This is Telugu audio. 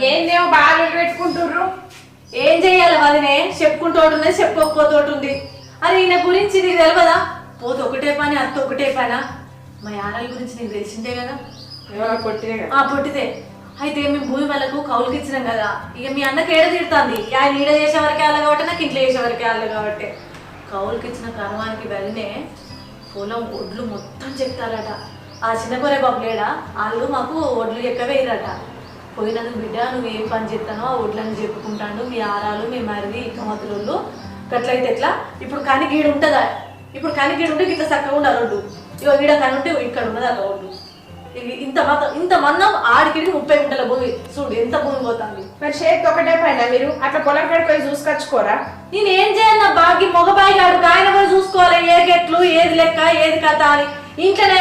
ఏందేమో బాగా పెట్టుకుంటుర్రు. ఏం చెయ్యాలి వదినే? చెప్పుకుంటోటుంది చెప్పుకోకపోతుంది. అరే ఈయన గురించి నీకు తెలియదా? పోతే ఒకటే పని అత్త ఒకటే పనా? మా యారాల గురించి నీకు తెలిసిందే కదా. పొట్టిదే. అయితే మేము భూమి వాళ్ళకు కౌలుకి ఇచ్చినాం కదా, ఇక మీ అన్నకి ఏడ తిడుతుంది. ఆయన ఈడ చేసే వరకే వాళ్ళు కాబట్టి, నాకు ఇంట్లో చేసే వరకే వాళ్ళు కాబట్టి. కౌలుకి ఇచ్చిన కర్మానికి వదినే పొలం ఒడ్లు మొత్తం చెప్తారట. ఆ చిన్న కొరే బాబు లేడా, వాళ్ళు మాకు ఒడ్లు ఎక్కవేయరట. పోయినందుకు బిడ్డ నువ్వు ఏం పని చేస్తానో ఆ ఒడ్లని చెప్పుకుంటాను మీ ఆరాలు మీ మరిది ఇంకా మధురోళ్ళు. గట్లయితే ఎట్లా? ఇప్పుడు కని గీడు ఉంటుందా? ఇప్పుడు కని గీడు ఉంటే ఇట్లా చక్కగా ఉండాలి రోడ్డు. ఇక గీడ కని ఉంటే ఇక్కడ ఉన్నది అలా రోడ్డు. ఇంత మందం ఆడికి 30 గుంటల భూమి చూడు ఎంత భూమి పోతుంది. మరి చేతి ఒకటే పైన మీరు అట్లా పొలం కాడికి పోయి చూసుకొచ్చుకోరా? నేను ఏం చేయను బాగి మగబాయి గాడు ఆయన పోయి చూసుకోవాలి ఏ గెట్లు ఏది లెక్క ఏది కథ అని. ఇంట్లోనే